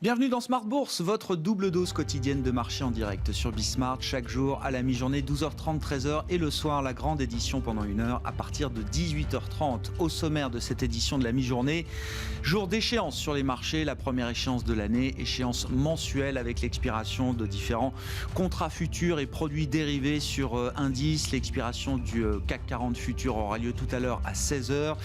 Bienvenue dans Smart Bourse, votre double dose quotidienne de marché en direct sur Bismart. Chaque jour à la mi-journée, 12h30, 13h et le soir, la grande édition pendant 1 heure à partir de 18h30. Au sommaire de cette édition de la mi-journée, jour d'échéance sur les marchés, la première échéance de l'année, échéance mensuelle avec l'expiration de différents contrats futurs et produits dérivés sur indices. L'expiration du CAC 40 futur aura lieu tout à l'heure à 16h.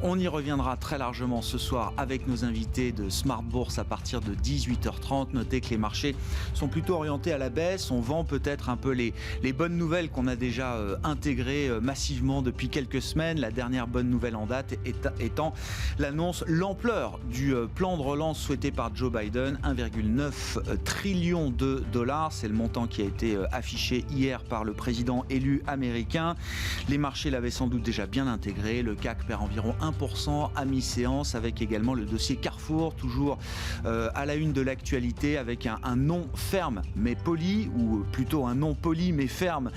On y reviendra très largement ce soir avec nos invités de Smart Bourse à partir de 18h30. Notez que les marchés sont plutôt orientés à la baisse. On vend peut-être un peu les bonnes nouvelles qu'on a déjà intégrées massivement depuis quelques semaines. La dernière bonne nouvelle en date étant l'ampleur du plan de relance souhaité par Joe Biden, 1,9 trillion de dollars. C'est le montant qui a été affiché hier par le président élu américain. Les marchés l'avaient sans doute déjà bien intégré. Le CAC perd environ 1% à mi-séance avec également le dossier Carrefour, toujours à la une de l'actualité avec un nom ferme mais poli, ou plutôt un nom poli mais ferme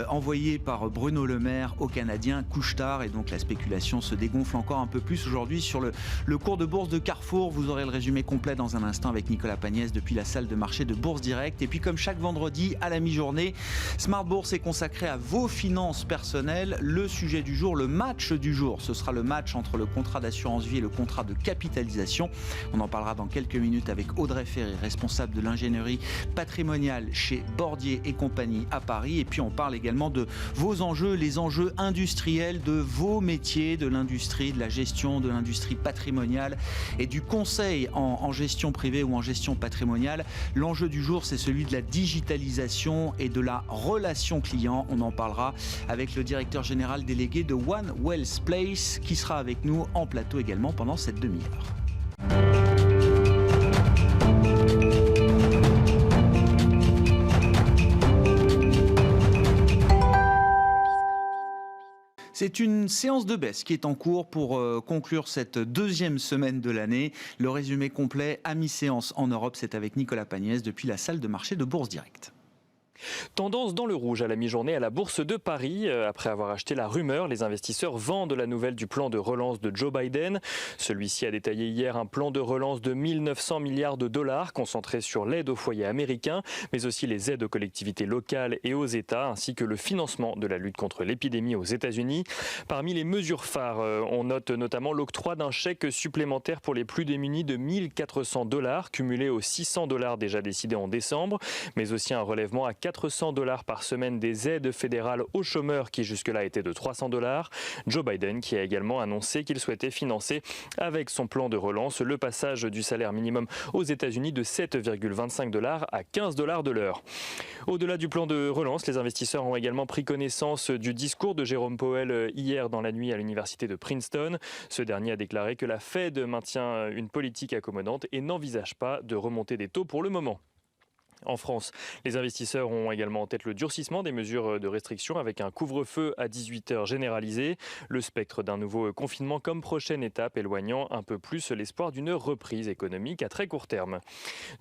envoyé par Bruno Le Maire au Canadien Couche-Tard, et donc la spéculation se dégonfle encore un peu plus aujourd'hui sur le cours de bourse de Carrefour. Vous aurez le résumé complet dans un instant avec Nicolas Pagnès depuis la salle de marché de Bourse Direct. Et puis comme chaque vendredi à la mi-journée, Smart Bourse est consacré à vos finances personnelles. Le sujet du jour, le match du jour, ce sera le match entre le contrat d'assurance vie et le contrat de capitalisation. On en parlera dans quelques minutes avec Audrey Ferry, responsable de l'ingénierie patrimoniale chez Bordier et compagnie à Paris. Et puis on parle également de vos enjeux, les enjeux industriels de vos métiers, de l'industrie, de la gestion, de l'industrie patrimoniale et du conseil en gestion privée ou en gestion patrimoniale. L'enjeu du jour, c'est celui de la digitalisation et de la relation client. On en parlera avec le directeur général délégué de One Wealth Place qui sera avec nous en plateau également pendant cette demi-heure. C'est une séance de baisse qui est en cours pour conclure cette deuxième semaine de l'année. Le résumé complet à mi-séance en Europe, c'est avec Nicolas Pagnès depuis la salle de marché de Bourse Direct. Tendance dans le rouge à la mi-journée à la Bourse de Paris. Après avoir acheté la rumeur, les investisseurs vendent la nouvelle du plan de relance de Joe Biden. Celui-ci a détaillé hier un plan de relance de 1 900 milliards de dollars concentré sur l'aide aux foyers américains, mais aussi les aides aux collectivités locales et aux États, ainsi que le financement de la lutte contre l'épidémie aux États-Unis. Parmi les mesures phares, on note notamment l'octroi d'un chèque supplémentaire pour les plus démunis de 1 400 dollars, cumulé aux 600 dollars déjà décidés en décembre, mais aussi un relèvement à 400 dollars par semaine des aides fédérales aux chômeurs qui jusque-là étaient de 300 dollars. Joe Biden qui a également annoncé qu'il souhaitait financer avec son plan de relance le passage du salaire minimum aux États-Unis de 7,25 dollars à 15 dollars de l'heure. Au-delà du plan de relance, les investisseurs ont également pris connaissance du discours de Jérôme Powell hier dans la nuit à l'université de Princeton. Ce dernier a déclaré que la Fed maintient une politique accommodante et n'envisage pas de remonter des taux pour le moment. En France, les investisseurs ont également en tête le durcissement des mesures de restriction avec un couvre-feu à 18h généralisé. Le spectre d'un nouveau confinement comme prochaine étape, éloignant un peu plus l'espoir d'une reprise économique à très court terme.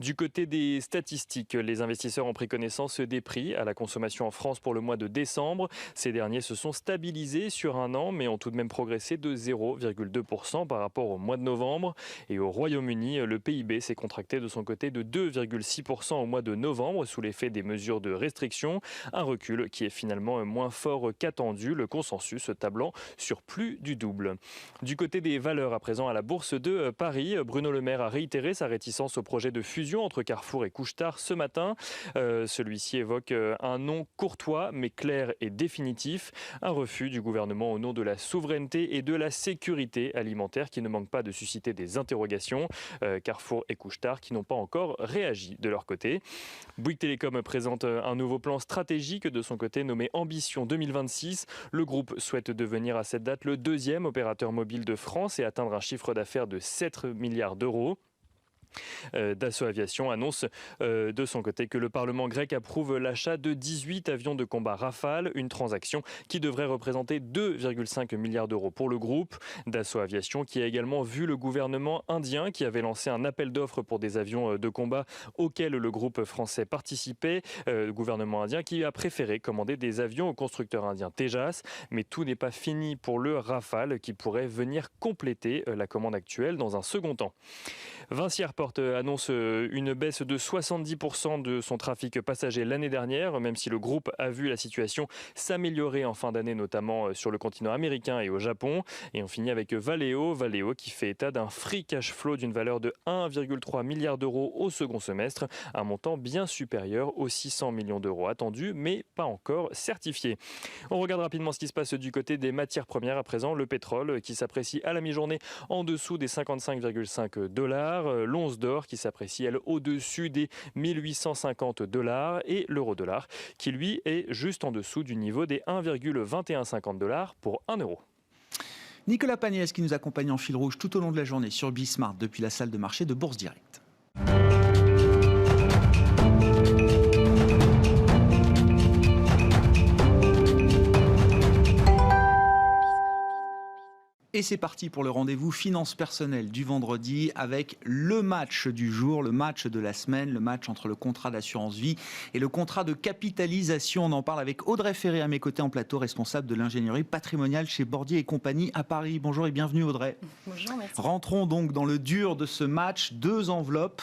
Du côté des statistiques, les investisseurs ont pris connaissance des prix à la consommation en France pour le mois de décembre. Ces derniers se sont stabilisés sur un an, mais ont tout de même progressé de 0,2% par rapport au mois de novembre. Et au Royaume-Uni, le PIB s'est contracté de son côté de 2,6% au mois de novembre sous l'effet des mesures de restriction, un recul qui est finalement moins fort qu'attendu, le consensus tablant sur plus du double. Du côté des valeurs à présent à la Bourse de Paris, Bruno Le Maire a réitéré sa réticence au projet de fusion entre Carrefour et Couche-Tard ce matin. Celui-ci évoque un nom courtois mais clair et définitif, un refus du gouvernement au nom de la souveraineté et de la sécurité alimentaire qui ne manque pas de susciter des interrogations. Carrefour et Couche-Tard qui n'ont pas encore réagi de leur côté. Bouygues Télécom présente un nouveau plan stratégique de son côté nommé Ambition 2026. Le groupe souhaite devenir à cette date le deuxième opérateur mobile de France et atteindre un chiffre d'affaires de 7 milliards d'euros. Dassault Aviation annonce de son côté que le Parlement grec approuve l'achat de 18 avions de combat Rafale, une transaction qui devrait représenter 2,5 milliards d'euros pour le groupe. Dassault Aviation qui a également vu le gouvernement indien qui avait lancé un appel d'offres pour des avions de combat auquel le groupe français participait. Le gouvernement indien qui a préféré commander des avions au constructeur indien Tejas. Mais tout n'est pas fini pour le Rafale qui pourrait venir compléter la commande actuelle dans un second temps. Vinci Airport annonce une baisse de 70% de son trafic passager l'année dernière, même si le groupe a vu la situation s'améliorer en fin d'année, notamment sur le continent américain et au Japon. Et on finit avec Valeo qui fait état d'un free cash flow d'une valeur de 1,3 milliard d'euros au second semestre, un montant bien supérieur aux 600 millions d'euros attendus, mais pas encore certifiés. On regarde rapidement ce qui se passe du côté des matières premières à présent. Le pétrole qui s'apprécie à la mi-journée en dessous des 55,5 $, l'once d'or qui s'apprécie elle au-dessus des 1850 $, et l'euro-dollar qui lui est juste en dessous du niveau des 1,2150 $ pour 1 euro. Nicolas Pagnès qui nous accompagne en fil rouge tout au long de la journée sur Bismart depuis la salle de marché de Bourse Direct. Et c'est parti pour le rendez-vous finance personnelle du vendredi avec le match du jour, le match de la semaine, le match entre le contrat d'assurance vie et le contrat de capitalisation. On en parle avec Audrey Ferré à mes côtés en plateau, responsable de l'ingénierie patrimoniale chez Bordier et compagnie à Paris. Bonjour et bienvenue Audrey. Bonjour, merci. Rentrons donc dans le dur de ce match. Deux enveloppes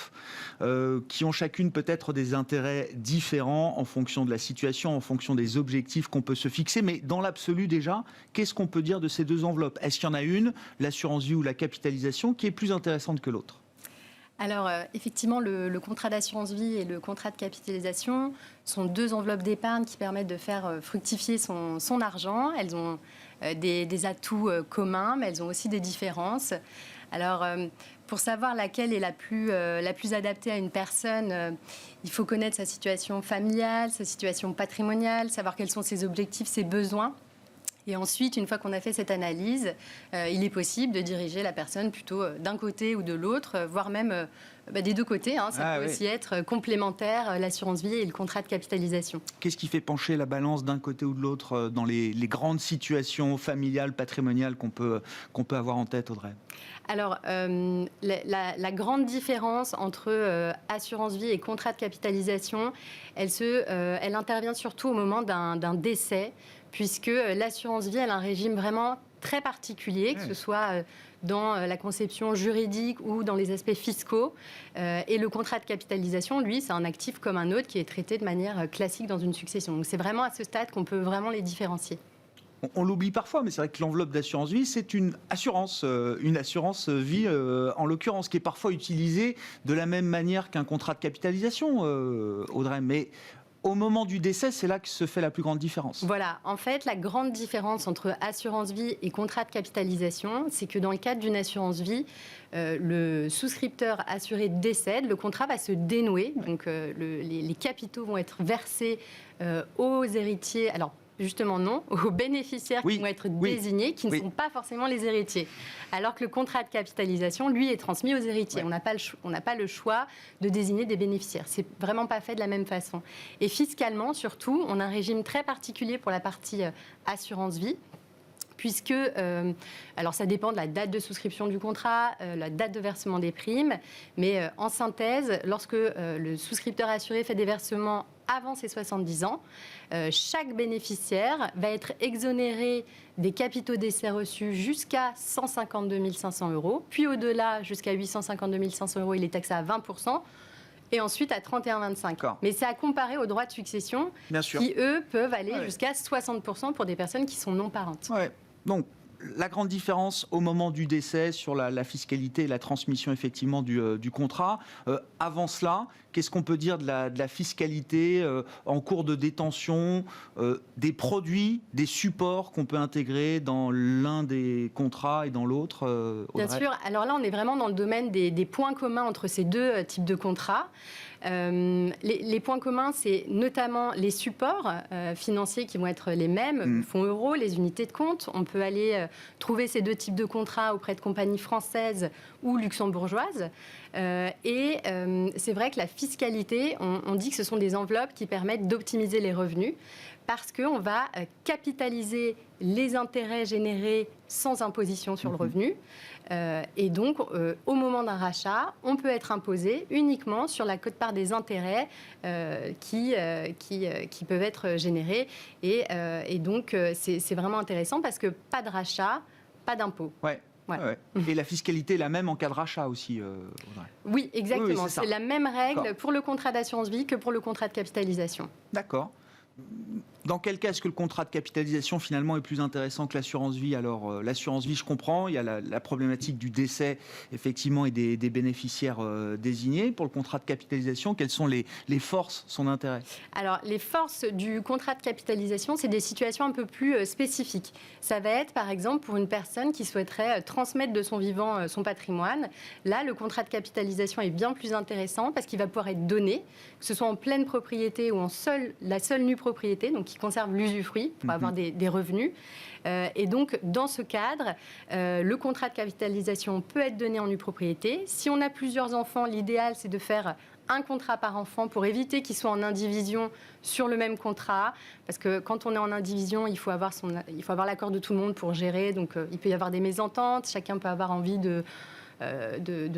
qui ont chacune peut-être des intérêts différents en fonction de la situation, en fonction des objectifs qu'on peut se fixer. Mais dans l'absolu déjà, qu'est-ce qu'on peut dire de ces deux enveloppes ? Est-ce qu'il y en a une, l'assurance vie ou la capitalisation, qui est plus intéressante que l'autre ? Alors, effectivement, le contrat d'assurance vie et le contrat de capitalisation sont deux enveloppes d'épargne qui permettent de faire fructifier son argent. Elles ont des atouts communs, mais elles ont aussi des différences. Alors, pour savoir laquelle est la plus adaptée à une personne, il faut connaître sa situation familiale, sa situation patrimoniale, savoir quels sont ses objectifs, ses besoins. Et ensuite, une fois qu'on a fait cette analyse, il est possible de diriger la personne plutôt d'un côté ou de l'autre, voire même des deux côtés. Ça peut aussi être complémentaire, l'assurance vie et le contrat de capitalisation. Qu'est-ce qui fait pencher la balance d'un côté ou de l'autre dans les grandes situations familiales, patrimoniales qu'on peut avoir en tête, Audrey ? Alors, la grande différence entre assurance vie et contrat de capitalisation, elle intervient surtout au moment d'un décès, puisque l'assurance vie, elle a un régime vraiment très particulier, que ce soit dans la conception juridique ou dans les aspects fiscaux. Et le contrat de capitalisation, lui, c'est un actif comme un autre qui est traité de manière classique dans une succession. Donc c'est vraiment à ce stade qu'on peut vraiment les différencier. On l'oublie parfois, mais c'est vrai que l'enveloppe d'assurance vie, c'est une assurance vie en l'occurrence, qui est parfois utilisée de la même manière qu'un contrat de capitalisation, Audrey. Mais au moment du décès, c'est là que se fait la plus grande différence. Voilà, en fait, la grande différence entre assurance vie et contrat de capitalisation, c'est que dans le cadre d'une assurance vie, le souscripteur assuré décède, le contrat va se dénouer, donc les capitaux vont être versés aux héritiers. Alors, justement, non, aux bénéficiaires qui vont être désignés, qui ne sont pas forcément les héritiers. Alors que le contrat de capitalisation, lui, est transmis aux héritiers. Ouais. On n'a pas le choix de désigner des bénéficiaires. C'est vraiment pas fait de la même façon. Et fiscalement, surtout, on a un régime très particulier pour la partie assurance vie, puisque, alors ça dépend de la date de souscription du contrat, la date de versement des primes, mais en synthèse, lorsque le souscripteur assuré fait des versements avant ses 70 ans, chaque bénéficiaire va être exonéré des capitaux d'essai reçus jusqu'à 152 500 €, puis au-delà, jusqu'à 852 500 €, il est taxé à 20%. Et ensuite à 31,25. Mais c'est à comparer aux droits de succession qui, eux, peuvent aller jusqu'à 60% pour des personnes qui sont non parentes. Ouais. Donc, la grande différence au moment du décès sur la fiscalité et la transmission effectivement du contrat. Avant cela, qu'est-ce qu'on peut dire de la fiscalité en cours de détention, des produits, des supports qu'on peut intégrer dans l'un des contrats et dans l'autre Bien sûr. Alors là, on est vraiment dans le domaine des points communs entre ces deux types de contrats. Les points communs, c'est notamment les supports financiers qui vont être les mêmes, le fonds euro, les unités de compte. On peut aller trouver ces deux types de contrats auprès de compagnies françaises ou luxembourgeoises. Et c'est vrai que la fiscalité, on dit que ce sont des enveloppes qui permettent d'optimiser les revenus parce qu'on va capitaliser les intérêts générés sans imposition sur le revenu. Et donc, au moment d'un rachat, on peut être imposé uniquement sur la quote-part des intérêts qui peuvent être générés. Et donc, c'est vraiment intéressant parce que pas de rachat, pas d'impôt. Ouais. Voilà. Ouais. Et la fiscalité est la même en cas de rachat aussi, Audrey. Oui, exactement. Oui, c'est la même règle D'accord. pour le contrat d'assurance vie que pour le contrat de capitalisation. D'accord. Dans quel cas est-ce que le contrat de capitalisation finalement est plus intéressant que l'assurance vie? Alors l'assurance vie, je comprends, il y a la problématique du décès effectivement et des bénéficiaires désignés. Pour le contrat de capitalisation, quelles sont les forces, son intérêt? Alors, les forces du contrat de capitalisation, c'est des situations un peu plus spécifiques. Ça va être, par exemple, pour une personne qui souhaiterait transmettre de son vivant son patrimoine. Là, le contrat de capitalisation est bien plus intéressant parce qu'il va pouvoir être donné, que ce soit en pleine propriété ou en la seule nue propriété, donc qui conserve l'usufruit pour avoir des revenus. Et donc, dans ce cadre, le contrat de capitalisation peut être donné en nue propriété. Si on a plusieurs enfants, l'idéal, c'est de faire un contrat par enfant pour éviter qu'ils soient en indivision sur le même contrat. Parce que quand on est en indivision, il faut avoir l'accord de tout le monde pour gérer. Donc, il peut y avoir des mésententes. Chacun peut avoir envie de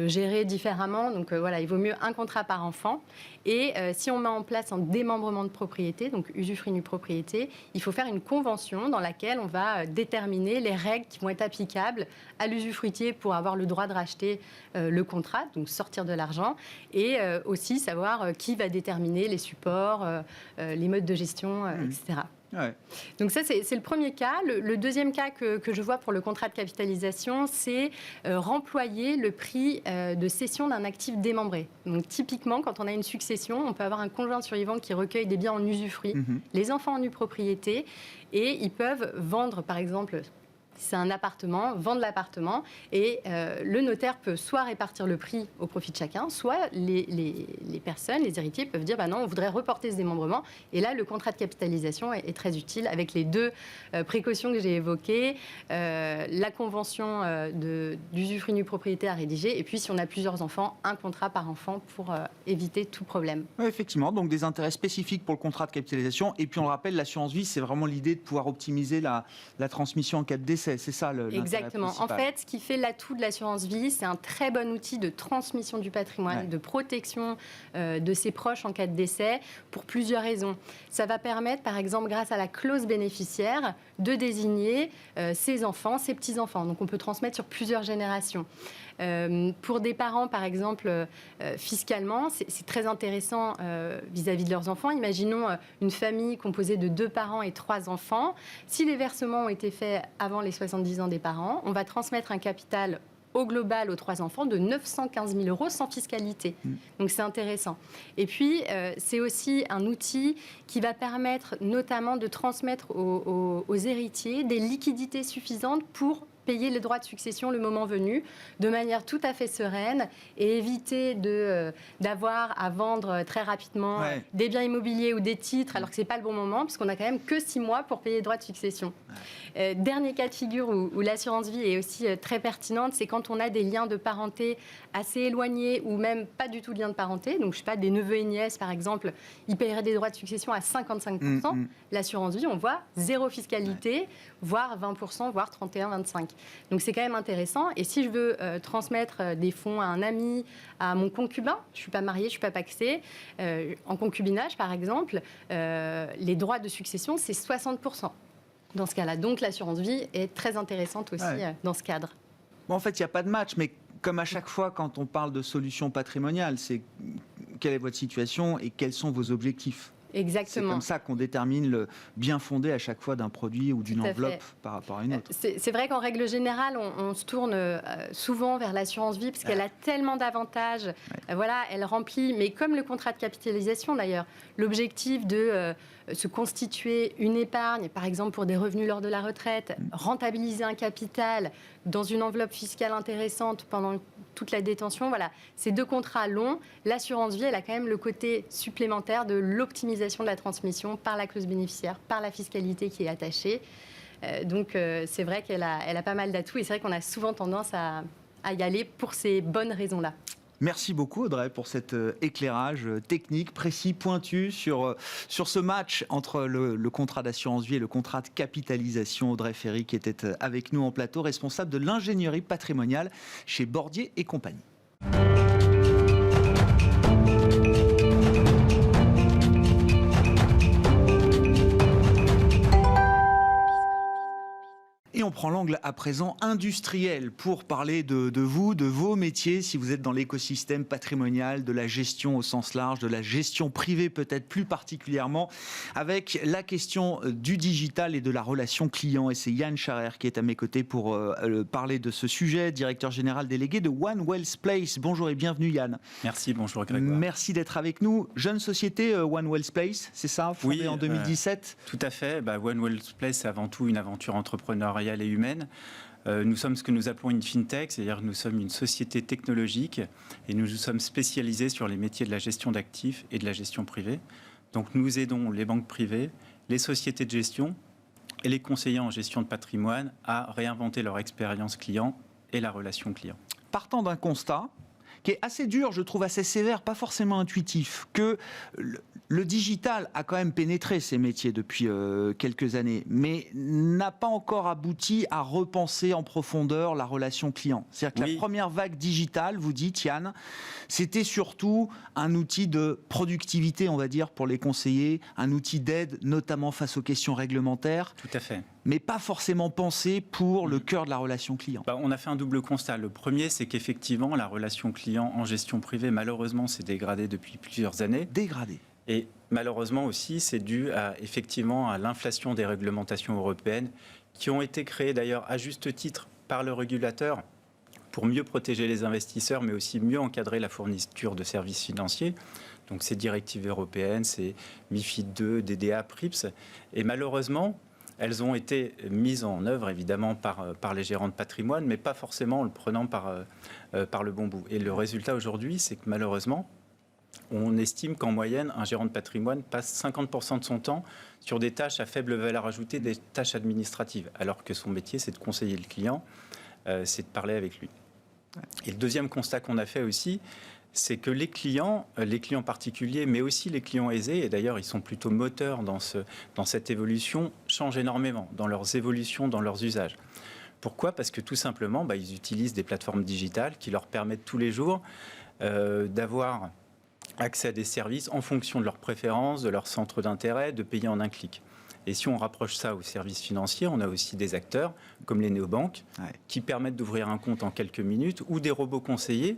gérer différemment. Donc voilà, il vaut mieux un contrat par enfant. Et si on met en place un démembrement de propriété, donc usufruit nue propriété, il faut faire une convention dans laquelle on va déterminer les règles qui vont être applicables à l'usufruitier pour avoir le droit de racheter le contrat, donc sortir de l'argent, et aussi savoir qui va déterminer les supports, les modes de gestion, etc. Ouais. Donc ça, c'est le premier cas. Le deuxième cas que je vois pour le contrat de capitalisation, c'est remployer le prix de cession d'un actif démembré. Donc typiquement, quand on a une succession, on peut avoir un conjoint survivant qui recueille des biens en usufruit, les enfants en nue propriété, et ils peuvent vendre, par exemple, si c'est un appartement, vendre l'appartement, et le notaire peut soit répartir le prix au profit de chacun, soit les personnes, les héritiers peuvent dire non, on voudrait reporter ce démembrement. Et là, le contrat de capitalisation est très utile avec les deux précautions que j'ai évoquées, la convention d'usufruit nue propriété à rédiger, et puis si on a plusieurs enfants, un contrat par enfant pour éviter tout problème. Ouais, effectivement, donc des intérêts spécifiques pour le contrat de capitalisation. Et puis on le rappelle, l'assurance vie, c'est vraiment l'idée de pouvoir optimiser la transmission en cas de décès. C'est ça l'intérêt Exactement. principal. En fait, ce qui fait l'atout de l'assurance vie, c'est un très bon outil de transmission du patrimoine, de protection de ses proches en cas de décès, pour plusieurs raisons. Ça va permettre, par exemple, grâce à la clause bénéficiaire, de désigner ses enfants, ses petits-enfants. Donc on peut transmettre sur plusieurs générations. Pour des parents, par exemple, fiscalement, c'est très intéressant vis-à-vis de leurs enfants. Imaginons une famille composée de 2 parents et 3 enfants. Si les versements ont été faits avant les 70 ans des parents, on va transmettre un capital au global aux 3 enfants de 915 000 € sans fiscalité. Donc c'est intéressant. Et puis, c'est aussi un outil qui va permettre notamment de transmettre aux héritiers des liquidités suffisantes pour payer les droits de succession le moment venu, de manière tout à fait sereine, et éviter d'avoir à vendre très rapidement des biens immobiliers ou des titres, alors que ce n'est pas le bon moment, puisqu'on n'a quand même que 6 mois pour payer les droits de succession. Dernier cas de figure où l'assurance vie est aussi très pertinente, c'est quand on a des liens de parenté assez éloignés, ou même pas du tout de liens de parenté. Donc, je ne sais pas, des neveux et nièces, par exemple, ils paieraient des droits de succession à 55%. L'assurance vie, on voit 0 fiscalité, voire 20%, voire 31-25%. Donc c'est quand même intéressant. Et si je veux transmettre des fonds à un ami, à mon concubin, je ne suis pas mariée, je ne suis pas pacsée, en concubinage par exemple, les droits de succession, c'est 60% dans ce cas-là. Donc l'assurance vie est très intéressante aussi dans ce cadre. Bon, en fait, il n'y a pas de match, mais comme à chaque fois quand on parle de solutions patrimoniales, c'est quelle est votre situation et quels sont vos objectifs? Exactement. C'est comme ça qu'on détermine le bien fondé à chaque fois d'un produit ou d'une enveloppe par rapport à une autre. C'est vrai qu'en règle générale, on se tourne souvent vers l'assurance vie parce qu'elle a tellement d'avantages. Voilà, elle remplit, mais comme le contrat de capitalisation d'ailleurs, l'objectif de se constituer une épargne, par exemple pour des revenus lors de la retraite, rentabiliser un capital dans une enveloppe fiscale intéressante pendant toute la détention. Voilà, ces 2 contrats longs, l'assurance vie, elle a quand même le côté supplémentaire de l'optimisation de la transmission par la clause bénéficiaire, par la fiscalité qui est attachée. Donc c'est vrai qu'elle a pas mal d'atouts et c'est vrai qu'on a souvent tendance à y aller pour ces bonnes raisons-là. Merci beaucoup Audrey pour cet éclairage technique, précis, pointu sur ce match entre le contrat d'assurance vie et le contrat de capitalisation. Audrey Ferry qui était avec nous en plateau, responsable de l'ingénierie patrimoniale chez Bordier et compagnie. Et on prend l'angle à présent industriel pour parler de vous, de vos métiers, si vous êtes dans l'écosystème patrimonial, de la gestion au sens large, de la gestion privée peut-être plus particulièrement, avec la question du digital et de la relation client. Et c'est Yann Charer qui est à mes côtés pour parler de ce sujet, directeur général délégué de One Wells Place. Bonjour et bienvenue Yann. Merci, bonjour Grégoire. Merci d'être avec nous. Jeune société One Wells Place, c'est ça, fondée en 2017 Tout à fait. One Wells Place, c'est avant tout une aventure entrepreneuriale et humaine. Nous sommes ce que nous appelons une fintech, c'est-à-dire que nous sommes une société technologique et nous sommes spécialisés sur les métiers de la gestion d'actifs et de la gestion privée. Donc nous aidons les banques privées, les sociétés de gestion et les conseillers en gestion de patrimoine à réinventer leur expérience client et la relation client. Partant d'un constat qui est assez dur, je trouve assez sévère, pas forcément intuitif, que le digital a quand même pénétré ces métiers depuis quelques années, mais n'a pas encore abouti à repenser en profondeur la relation client. C'est-à-dire que la première vague digitale, vous dites Yann, c'était surtout un outil de productivité, on va dire, pour les conseillers, un outil d'aide, notamment face aux questions réglementaires. Tout à fait. Mais pas forcément pensé pour le cœur de la relation client. On a fait un double constat. Le premier, c'est qu'effectivement, la relation client en gestion privée, malheureusement, s'est dégradée depuis plusieurs années. Dégradée. Et malheureusement aussi, c'est dû effectivement à l'inflation des réglementations européennes qui ont été créées d'ailleurs à juste titre par le régulateur pour mieux protéger les investisseurs, mais aussi mieux encadrer la fourniture de services financiers. Donc ces directives européennes, c'est MiFID 2, DDA, PRIPS. Et malheureusement, elles ont été mises en œuvre évidemment par les gérants de patrimoine, mais pas forcément en le prenant par le bon bout. Et le résultat aujourd'hui, c'est que malheureusement, on estime qu'en moyenne, un gérant de patrimoine passe 50% de son temps sur des tâches à faible valeur ajoutée, des tâches administratives, alors que son métier, c'est de conseiller le client, c'est de parler avec lui. Et le deuxième constat qu'on a fait aussi, c'est que les clients particuliers, mais aussi les clients aisés, et d'ailleurs ils sont plutôt moteurs dans cette évolution, changent énormément dans leurs évolutions, dans leurs usages. Pourquoi ? Parce que tout simplement, ils utilisent des plateformes digitales qui leur permettent tous les jours d'avoir accès à des services en fonction de leurs préférences, de leur centre d'intérêt, de payer en un clic. Et si on rapproche ça aux services financiers, on a aussi des acteurs comme les néobanques qui permettent d'ouvrir un compte en quelques minutes ou des robots conseillers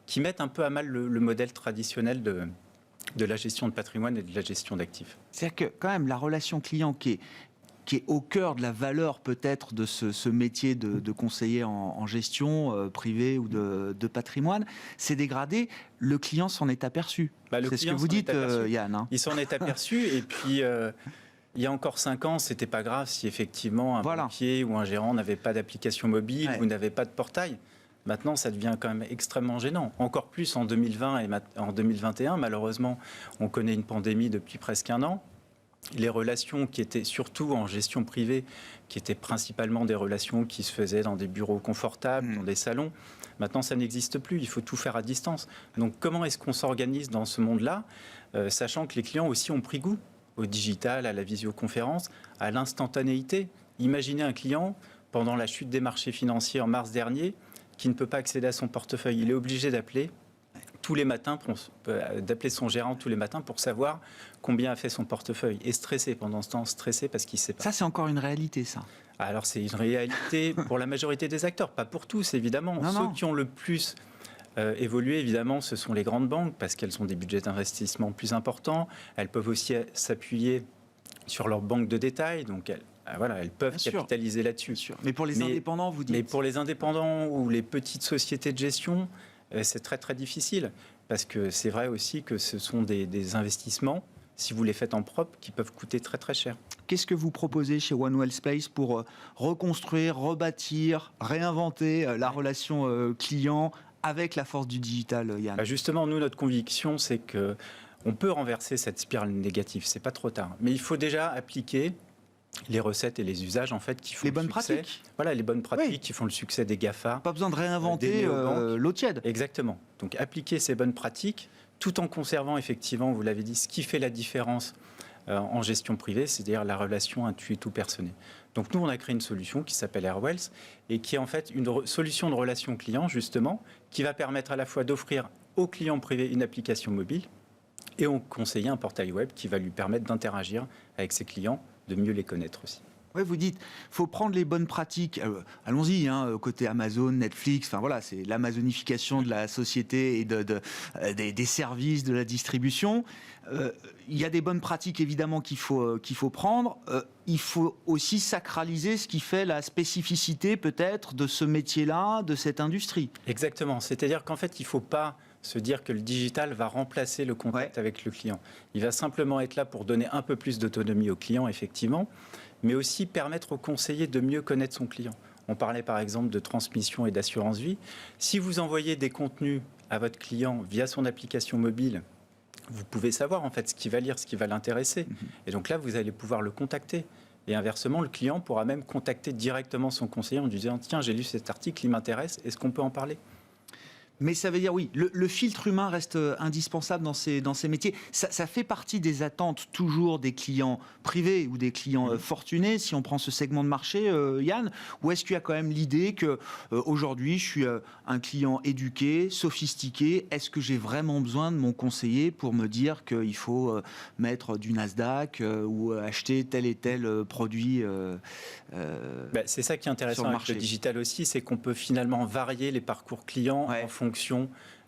qui mettent un peu à mal le modèle traditionnel de la gestion de patrimoine et de la gestion d'actifs. C'est-à-dire que quand même la relation client qui est au cœur de la valeur peut-être de ce métier de conseiller en gestion privée ou de patrimoine, s'est dégradé. Le client s'en est aperçu. C'est ce que vous dites, Yann. Hein. Il s'en est aperçu et puis... il y a encore 5 ans, c'était pas grave si effectivement un banquier ou un gérant n'avait pas d'application mobile ou n'avait pas de portail. Maintenant, ça devient quand même extrêmement gênant. Encore plus en 2020 et en 2021. Malheureusement, on connaît une pandémie depuis presque un an. Les relations qui étaient surtout en gestion privée, qui étaient principalement des relations qui se faisaient dans des bureaux confortables, dans des salons, maintenant ça n'existe plus, il faut tout faire à distance. Donc comment est-ce qu'on s'organise dans ce monde-là, sachant que les clients aussi ont pris goût au digital, à la visioconférence, à l'instantanéité. Imaginez un client, pendant la chute des marchés financiers en mars dernier, qui ne peut pas accéder à son portefeuille. Il est obligé d'appeler tous les matins, d'appeler son gérant tous les matins pour savoir combien a fait son portefeuille. Et stressé pendant ce temps, stressé parce qu'il ne sait pas. Ça, c'est encore une réalité, ça. Alors, c'est une réalité pour la majorité des acteurs, pas pour tous, évidemment. Ceux qui ont le plus évolué, évidemment, ce sont les grandes banques, parce qu'elles ont des budgets d'investissement plus importants. Elles peuvent aussi s'appuyer sur leur banque de détail, donc elles peuvent capitaliser là-dessus. Mais pour les indépendants, vous dites... Mais pour les indépendants ou les petites sociétés de gestion, c'est très très difficile, parce que c'est vrai aussi que ce sont des investissements, si vous les faites en propre, qui peuvent coûter très très cher. Qu'est-ce que vous proposez chez One Wells Place pour reconstruire, rebâtir, réinventer la relation client avec la force du digital, Yann ? Justement, nous, notre conviction, c'est qu'on peut renverser cette spirale négative, c'est pas trop tard. Mais il faut déjà appliquer les recettes et les usages en fait qui font les bonnes pratiques. Voilà, les bonnes pratiques qui font le succès des GAFA. Pas besoin de réinventer l'eau tiède. Exactement. Donc appliquer ces bonnes pratiques tout en conservant effectivement, vous l'avez dit, ce qui fait la différence en gestion privée, c'est-à-dire la relation intuitive-personne. Donc nous, on a créé une solution qui s'appelle Airwells et qui est en fait une solution de relation client justement qui va permettre à la fois d'offrir aux clients privés une application mobile et au conseiller un portail web qui va lui permettre d'interagir avec ses clients, de mieux les connaître aussi. Ouais, vous dites, faut prendre les bonnes pratiques. Allons-y, côté Amazon, Netflix. Enfin voilà, c'est l'amazonification de la société et des services, de la distribution. Il y a des bonnes pratiques évidemment qu'il faut prendre. Il faut aussi sacraliser ce qui fait la spécificité peut-être de ce métier-là, de cette industrie. Exactement. C'est-à-dire qu'en fait, il ne faut pas se dire que le digital va remplacer le contact avec le client. Il va simplement être là pour donner un peu plus d'autonomie au client, effectivement, mais aussi permettre au conseiller de mieux connaître son client. On parlait par exemple de transmission et d'assurance vie. Si vous envoyez des contenus à votre client via son application mobile, vous pouvez savoir en fait ce qu'il va lire, ce qui va l'intéresser. Et donc là, vous allez pouvoir le contacter. Et inversement, le client pourra même contacter directement son conseiller en lui disant « Tiens, j'ai lu cet article, il m'intéresse, est-ce qu'on peut en parler ?» Mais ça veut dire, oui, le filtre humain reste indispensable dans ces métiers. Ça fait partie des attentes toujours des clients privés ou des clients fortunés, si on prend ce segment de marché, Yann, ou est-ce qu'il y a quand même l'idée que aujourd'hui, je suis un client éduqué, sophistiqué, est-ce que j'ai vraiment besoin de mon conseiller pour me dire qu'il faut mettre du Nasdaq ou acheter tel et tel produit c'est ça qui est intéressant avec le digital aussi, c'est qu'on peut finalement varier les parcours clients en fonction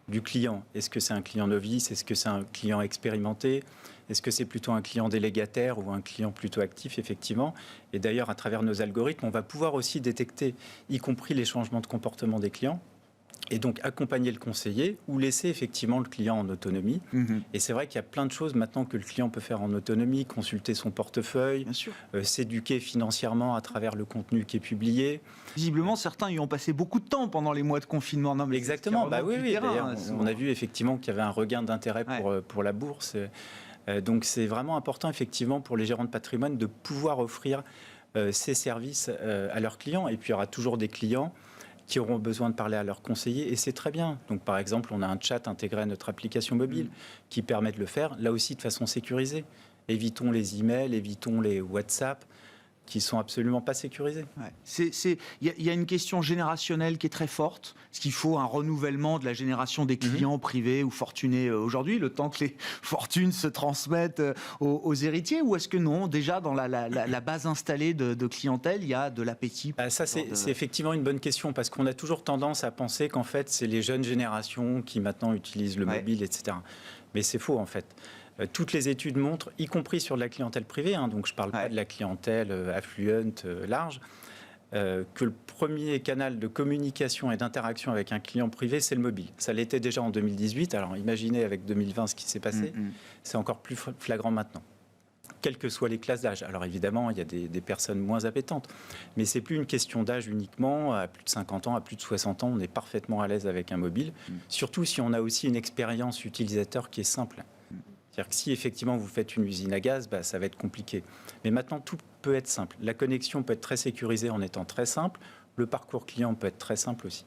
du client. Est-ce que c'est un client novice? Est-ce que c'est un client expérimenté? Est-ce que c'est plutôt un client délégataire ou un client plutôt actif, effectivement? Et d'ailleurs, à travers nos algorithmes, on va pouvoir aussi détecter, y compris les changements de comportement des clients, et donc accompagner le conseiller ou laisser effectivement le client en autonomie. Et c'est vrai qu'il y a plein de choses maintenant que le client peut faire en autonomie, consulter son portefeuille, s'éduquer financièrement à travers le contenu qui est publié. Visiblement, certains y ont passé beaucoup de temps pendant les mois de confinement. Non, mais exactement, oui. D'ailleurs, on a vu effectivement qu'il y avait un regain d'intérêt pour la bourse. Donc c'est vraiment important effectivement pour les gérants de patrimoine de pouvoir offrir ces services à leurs clients. Et puis il y aura toujours des clients qui auront besoin de parler à leurs conseillers, et c'est très bien. Donc, par exemple, on a un chat intégré à notre application mobile qui permet de le faire, là aussi de façon sécurisée. Évitons les emails, évitons les WhatsApp, qui sont absolument pas sécurisés. Il y a une question générationnelle qui est très forte. Est-ce qu'il faut un renouvellement de la génération des clients privés ou fortunés aujourd'hui, le temps que les fortunes se transmettent aux héritiers, ou est-ce que non, déjà dans la base installée de clientèle, il y a de l'appétit? Ça, c'est effectivement une bonne question, parce qu'on a toujours tendance à penser qu'en fait, c'est les jeunes générations qui maintenant utilisent le mobile, etc. Mais c'est faux, en fait. Toutes les études montrent, y compris sur la clientèle privée, donc je ne parle pas de la clientèle affluente, large, que le premier canal de communication et d'interaction avec un client privé, c'est le mobile. Ça l'était déjà en 2018, alors imaginez avec 2020 ce qui s'est passé, c'est encore plus flagrant maintenant. Quelles que soient les classes d'âge. Alors évidemment, il y a des personnes moins appétentes, mais ce n'est plus une question d'âge uniquement. À plus de 50 ans, à plus de 60 ans, on est parfaitement à l'aise avec un mobile, surtout si on a aussi une expérience utilisateur qui est simple. C'est-à-dire que si effectivement vous faites une usine à gaz, ça va être compliqué. Mais maintenant, tout peut être simple. La connexion peut être très sécurisée en étant très simple. Le parcours client peut être très simple aussi.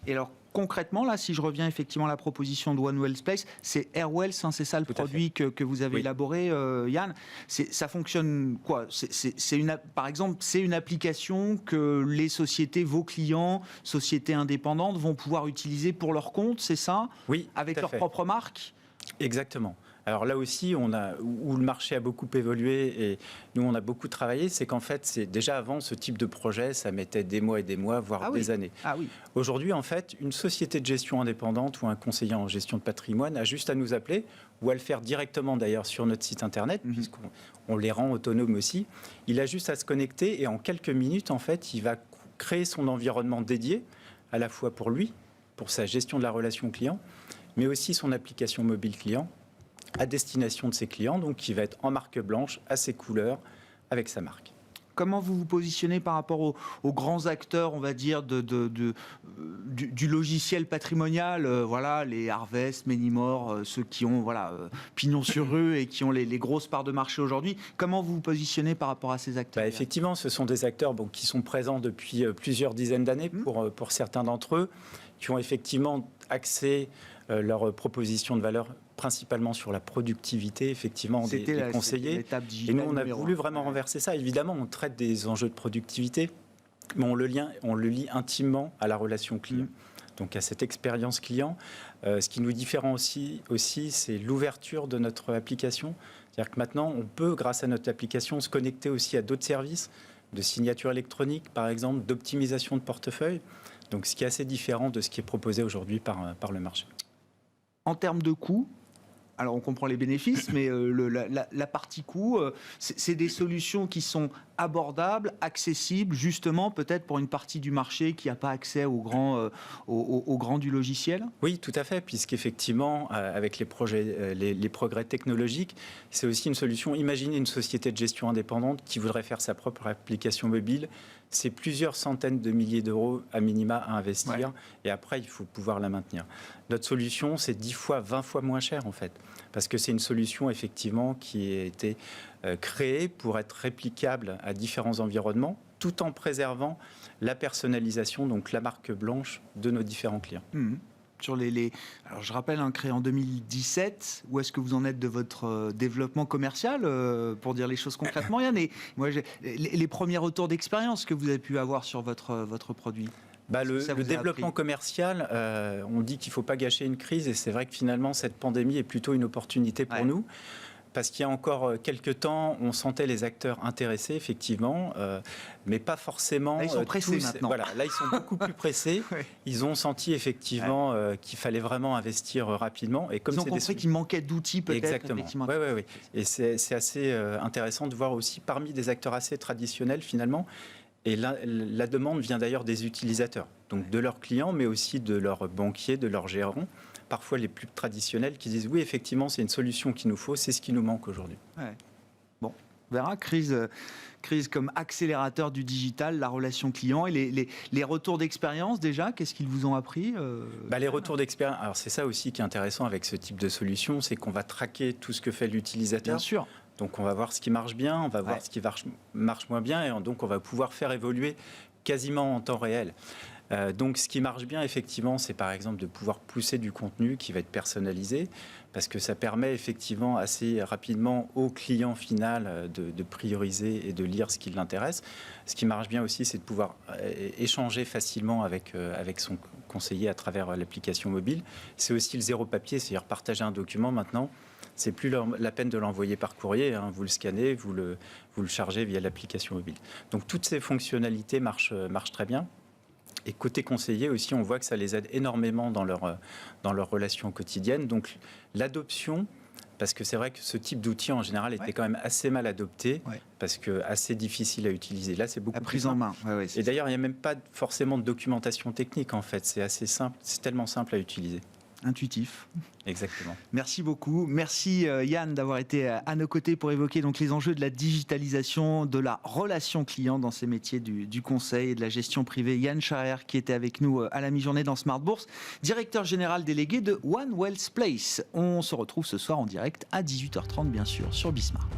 Et alors, concrètement, là, si je reviens effectivement à la proposition de One Wells Place, c'est Airwells, c'est ça le produit que vous avez élaboré, Yann. Ça fonctionne quoi? Par exemple, c'est une application que les sociétés, vos clients, sociétés indépendantes, vont pouvoir utiliser pour leur compte, c'est ça? Oui, avec leur propre marque? Exactement. Alors là aussi, où le marché a beaucoup évolué et nous, on a beaucoup travaillé, c'est qu'en fait, c'est déjà avant, ce type de projet, ça mettait des mois et des mois, voire des années. Aujourd'hui, en fait, une société de gestion indépendante ou un conseiller en gestion de patrimoine a juste à nous appeler ou à le faire directement d'ailleurs sur notre site internet, puisqu'on les rend autonomes aussi. Il a juste à se connecter et en quelques minutes, en fait, il va créer son environnement dédié, à la fois pour lui, pour sa gestion de la relation client, mais aussi son application mobile client, à destination de ses clients, donc qui va être en marque blanche, à ses couleurs, avec sa marque. Comment vous vous positionnez par rapport aux grands acteurs, on va dire, du logiciel patrimonial, les Harvest, Menimore, ceux qui ont pignon sur rue et qui ont les grosses parts de marché aujourd'hui. Comment vous vous positionnez par rapport à ces acteurs? Effectivement, ce sont des acteurs qui sont présents depuis plusieurs dizaines d'années pour certains d'entre eux, qui ont effectivement axé leur proposition de valeur principalement sur la productivité, effectivement, des conseillers. Et nous, on a voulu vraiment renverser ça. Évidemment, on traite des enjeux de productivité, mais on le lie intimement à la relation client. Donc, à cette expérience client. Ce qui nous différencie aussi, c'est l'ouverture de notre application. C'est-à-dire que maintenant, on peut, grâce à notre application, se connecter aussi à d'autres services, de signature électronique, par exemple, d'optimisation de portefeuille. Donc, ce qui est assez différent de ce qui est proposé aujourd'hui par le marché. En termes de coûts, alors on comprend les bénéfices, mais la partie coût, c'est des solutions qui sont abordables, accessibles, justement peut-être pour une partie du marché qui n'a pas accès au grand du logiciel. Oui, tout à fait, puisqu'effectivement, avec les progrès technologiques, c'est aussi une solution. Imaginez une société de gestion indépendante qui voudrait faire sa propre application mobile. C'est plusieurs centaines de milliers d'euros à minima à investir, et après, il faut pouvoir la maintenir. Notre solution, c'est 10 fois, 20 fois moins cher, en fait, parce que c'est une solution, effectivement, qui a été créée pour être réplicable à différents environnements, tout en préservant la personnalisation, donc la marque blanche de nos différents clients. Sur alors je rappelle, créé en 2017, où est-ce que vous en êtes de votre développement commercial, pour dire les choses concrètement, Yann? Et moi, les premiers retours d'expérience que vous avez pu avoir sur votre produit. Le développement commercial, on dit qu'il ne faut pas gâcher une crise, et c'est vrai que finalement, cette pandémie est plutôt une opportunité pour nous. Parce qu'il y a encore quelques temps, on sentait les acteurs intéressés, effectivement, mais pas forcément. Là, ils sont pressés maintenant. Voilà, là, ils sont beaucoup plus pressés. Ils ont senti effectivement qu'il fallait vraiment investir rapidement. Et comme ils ont compris qu'il manquait d'outils, peut-être. Exactement. Oui. Et c'est assez intéressant de voir aussi parmi des acteurs assez traditionnels, finalement. Et la demande vient d'ailleurs des utilisateurs, donc de leurs clients, mais aussi de leurs banquiers, de leurs gérants. Parfois les plus traditionnels qui disent oui, effectivement, c'est une solution qu'il nous faut, c'est ce qui nous manque aujourd'hui. Bon, on verra. Crise comme accélérateur du digital, la relation client et les retours d'expérience déjà, qu'est-ce qu'ils vous ont appris Les retours d'expérience, alors c'est ça aussi qui est intéressant avec ce type de solution, c'est qu'on va traquer tout ce que fait l'utilisateur. Bien sûr. Donc on va voir ce qui marche bien, on va voir ce qui marche moins bien, et donc on va pouvoir faire évoluer quasiment en temps réel. Donc ce qui marche bien, effectivement, c'est par exemple de pouvoir pousser du contenu qui va être personnalisé, parce que ça permet effectivement assez rapidement au client final de prioriser et de lire ce qui l'intéresse. Ce qui marche bien aussi, c'est de pouvoir échanger facilement avec son conseiller à travers l'application mobile. C'est aussi le zéro papier, c'est-à-dire partager un document maintenant. C'est plus la peine de l'envoyer par courrier, vous le scannez, vous le chargez via l'application mobile. Donc toutes ces fonctionnalités marchent très bien. Et côté conseiller aussi, on voit que ça les aide énormément dans leur relation quotidienne. Donc l'adoption, parce que c'est vrai que ce type d'outil en général était quand même assez mal adopté, parce que assez difficile à utiliser. Là, c'est beaucoup plus prise en main. Et d'ailleurs, il n'y a même pas forcément de documentation technique en fait. C'est assez simple, c'est tellement simple à utiliser. Intuitif. Exactement. Merci beaucoup. Merci Yann d'avoir été à nos côtés pour évoquer donc les enjeux de la digitalisation, de la relation client dans ces métiers du conseil et de la gestion privée. Yann Scharer qui était avec nous à la mi-journée dans Smart Bourse, directeur général délégué de One Wealth Place. On se retrouve ce soir en direct à 18h30 bien sûr sur Bismart.